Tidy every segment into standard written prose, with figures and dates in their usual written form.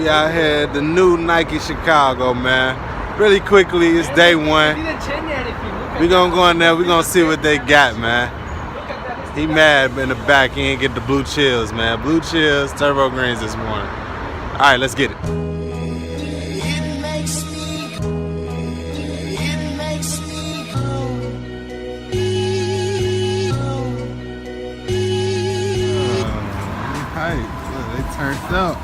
We out here at the new Nike Chicago, man. Really quickly, it's day one. We gonna go in there, we gonna see what they got, man. He mad in the back, he ain't get the blue chills, man. Blue chills, turbo greens this morning. All right, let's get it. Turned up.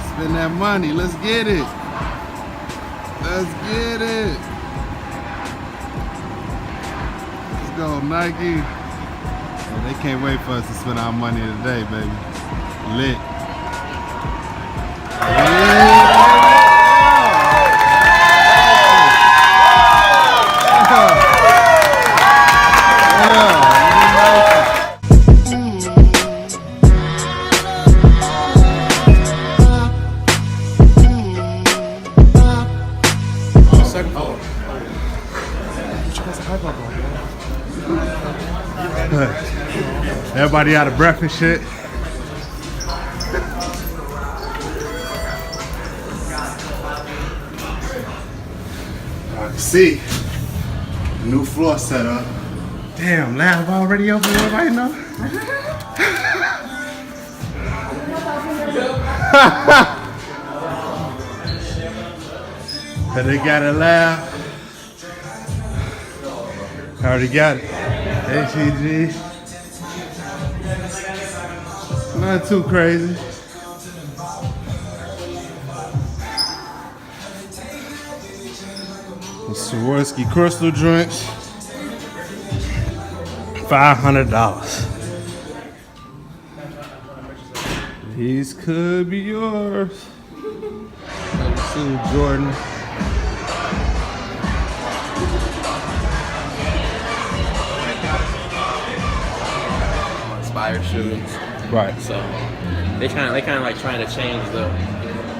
Spend that money. Let's get it. Let's get it. Let's go, Nike. Oh, they can't wait for us to spend our money today, baby. Lit. Everybody out of breath and shit. See, new floor setup. Damn, lab already open. Everybody know. But they got a lab. Already got it. HEG. Not too crazy. The Swarovski crystal drinks. $500. These could be yours. See Jordan. Inspired shoes. Right. So they kind of like trying to change the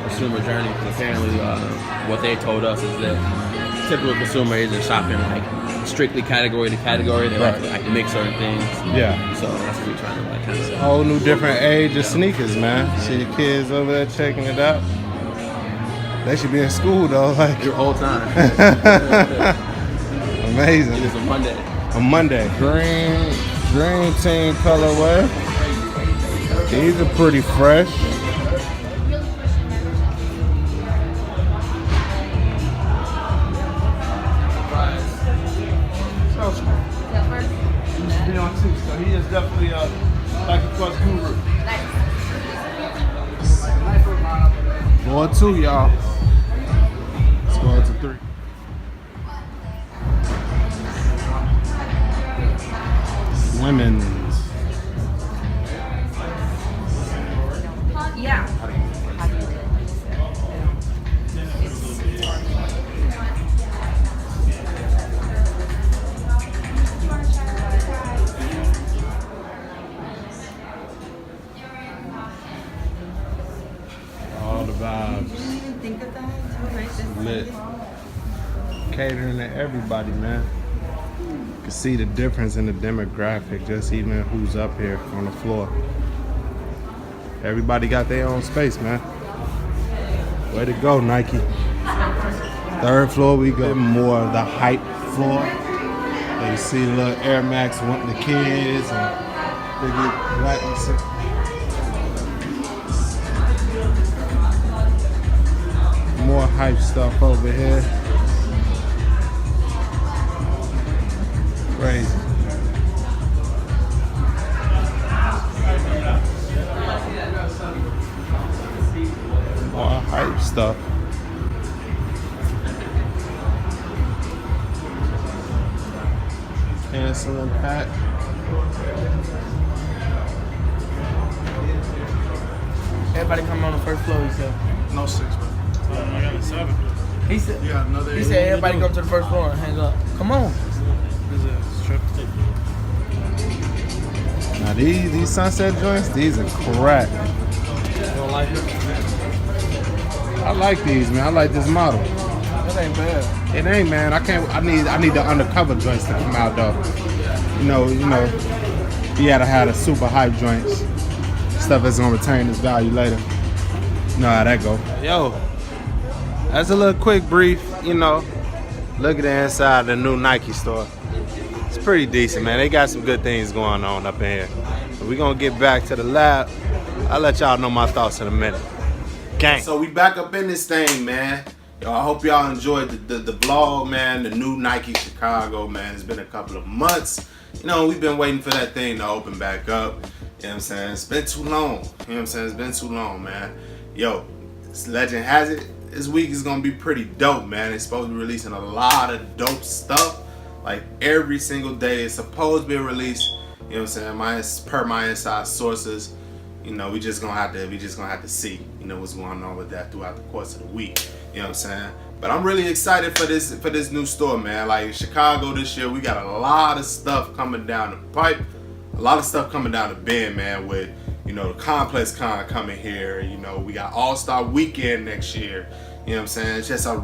consumer journey. Because apparently, what they told us is that typical consumer isn't shopping like strictly category to category. They like to mix certain things. Yeah. So that's what we're trying to like kind of say. Whole new different age of sneakers, man. See the kids over there checking it out. They should be in school though, like your whole time. Amazing. It is a Monday. A Monday. Green team colorway. These are pretty fresh. He used to be on too, so he is definitely a like a plus guru. 4-2, y'all. Let's go to 3. Women's. Yeah. All the vibes. Didn't even think of that. So nice. Lit. Catering to everybody, man. You can see the difference in the demographic, just even who's up here on the floor. Everybody got their own space, man. Way to go, Nike. 3rd floor, we go more of the hype floor. You see the little Air Max wanting the kids and they get black and sick. More hype stuff over here. Crazy. More hype stuff. Cancel impact. Everybody come on the 1st floor, he said. No 6, man. I got a 7. He said, another he said everybody go to the 1st floor and hang up. Come on. Now these sunset joints, these are crack. You don't like it? I like these, man. I like this model. That ain't bad. It ain't, man. I need the undercover joints to come out though. You know, you gotta have the super hype joints. Stuff that's gonna retain its value later. know how that go. Yo, that's a little quick brief, you know. Look at the inside of the new Nike store. It's pretty decent, man. They got some good things going on up in here. But we're gonna get back to the lab. I'll let y'all know my thoughts in a minute. Gang. So we back up in this thing, man. Yo, I hope y'all enjoyed the vlog, man. The new Nike Chicago, man. It's been a couple of months. You know, we've been waiting for that thing to open back up. You know what I'm saying? It's been too long. You know what I'm saying? It's been too long, man. Yo, legend has it, this week is gonna be pretty dope, man. It's supposed to be releasing a lot of dope stuff. Like every single day, it's supposed to be released. You know what I'm saying? Per my inside sources, you know, we just gonna have to see, you know, what's going on with that throughout the course of the week. You know what I'm saying? But I'm really excited for this new store, man. Like Chicago this year, we got a lot of stuff coming down the pipe, a lot of stuff coming down the bend, man. With, you know, the Complex Con coming here. You know, we got All-Star Weekend next year. You know what I'm saying? It's just a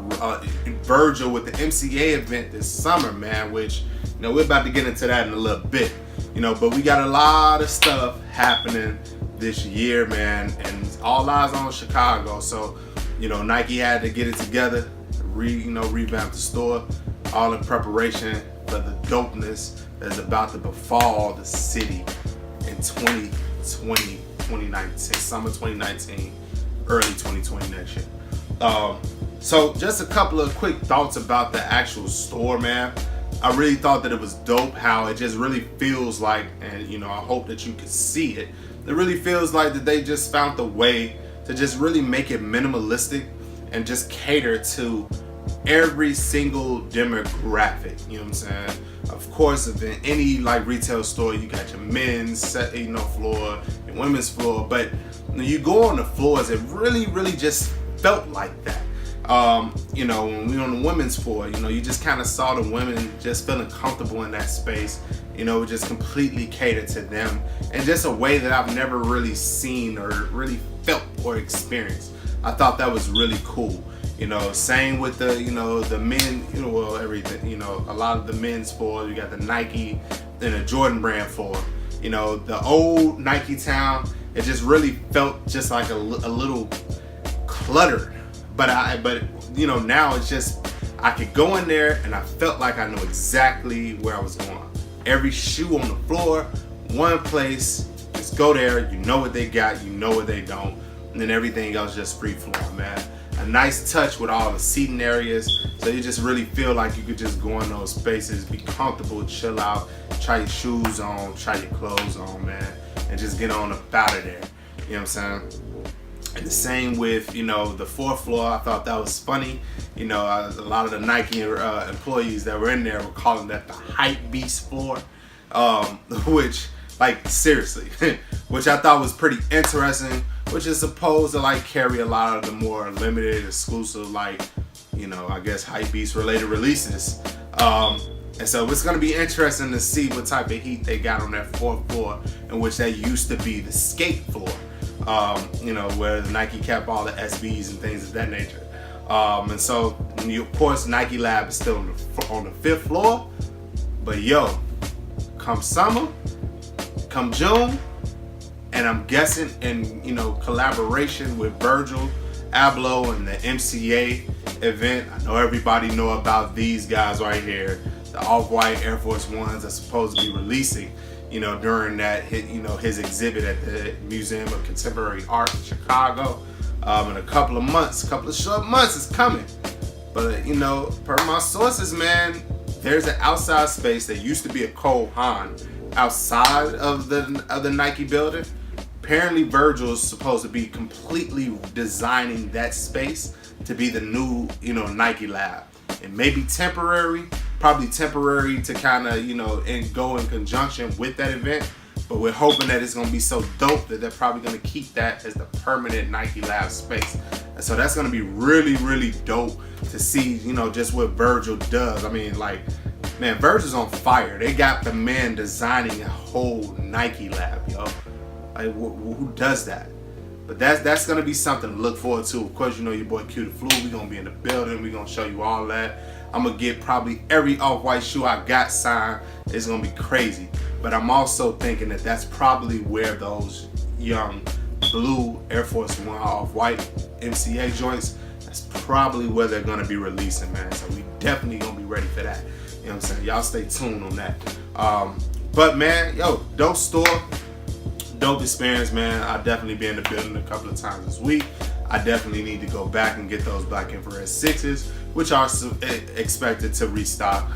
Virgil with the MCA event this summer, man, which, you know, we're about to get into that in a little bit. You know, but we got a lot of stuff happening this year, man, and all eyes on Chicago. So, you know, Nike had to get it together, revamp the store, all in preparation for the dopeness that's about to befall the city in 2020, 2019, summer 2019, early 2020 next year. So just a couple of quick thoughts about the actual store, man. I really thought that it was dope how it just really feels like, and you know, I hope that you can see it. It really feels like that they just found the way to just really make it minimalistic and just cater to every single demographic. You know what I'm saying? Of course, if in any like retail store, you got your men's floor, your women's floor, but when you go on the floors, it really just felt like that. You know, when we were on the women's floor, you know, you just kind of saw the women just feeling comfortable in that space. You know, just completely catered to them in just a way that I've never really seen or really felt or experienced. I thought that was really cool. You know, same with the, you know, the men, you know, well, everything, you know, a lot of the men's floor, you got the Nike and the Jordan brand floor. You know, the old Nike town, it just really felt just like a little cluttered. But you know, now it's just, I could go in there and I felt like I know exactly where I was going. Every shoe on the floor, one place, just go there, you know what they got, you know what they don't, and then everything else just free flowing, man. A nice touch with all the seating areas, so you just really feel like you could just go in those spaces, be comfortable, chill out, try your shoes on, try your clothes on, man, and just get on up out of there. You know what I'm saying? And the same with, you know, the fourth floor. I thought that was funny. You know, a lot of the Nike employees that were in there were calling that the hype beast floor, which, like, seriously, which I thought was pretty interesting, which is supposed to, like, carry a lot of the more limited, exclusive, like, you know, I guess hype beast related releases. And so it's going to be interesting to see what type of heat they got on that fourth floor, in which that used to be the skate floor. You know, where the Nike kept all the SBs and things of that nature. And so, of course, Nike Lab is still on the fifth floor. But yo, come summer, come June, and I'm guessing in, you know, collaboration with Virgil Abloh and the MCA event. I know everybody know about these guys right here, the off-white Air Force Ones are supposed to be releasing, you know, during that, you know, his exhibit at the Museum of Contemporary Art in Chicago. In a couple of short months is coming. But, you know, per my sources, man, there's an outside space that used to be a Cole Haan outside of the Nike building. Apparently Virgil is supposed to be completely designing that space to be the new, you know, Nike Lab. It may be temporary, probably temporary to kind of, you know, and go in conjunction with that event. But we're hoping that it's going to be so dope that they're probably going to keep that as the permanent Nike Lab space. And so that's going to be really dope to see, you know, just what Virgil does. I mean, like, man, Virgil's on fire. They got the man designing a whole Nike Lab, yo. Like, who does that? But that's going to be something to look forward to. Of course, you know your boy Q the Flu. We're going to be in the building. We're going to show you all that. I'm going to get probably every off-white shoe I got signed. It's going to be crazy. But I'm also thinking that that's probably where those young blue Air Force One off-white MCA joints. That's probably where they're gonna be releasing, man. So we definitely gonna be ready for that. You know what I'm saying? Y'all stay tuned on that. But man, yo, dope store, dope experience, man. I'll definitely be in the building a couple of times this week. I definitely need to go back and get those Black Infrared 6s, which are expected to restock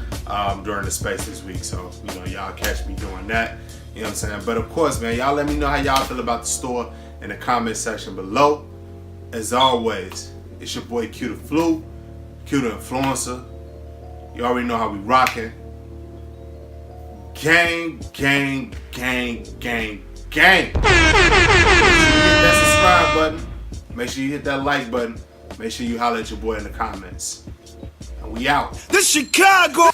during the space this week. So, you know, y'all catch me doing that. You know what I'm saying? But of course, man, y'all let me know how y'all feel about the store in the comment section below. As always, it's your boy Q the Flu, Q the Influencer. You already know how we rocking. Gang, gang, gang, gang, gang. Make sure you hit that subscribe button. Make sure you hit that like button. Make sure you holler at your boy in the comments. And we out. This Chicago!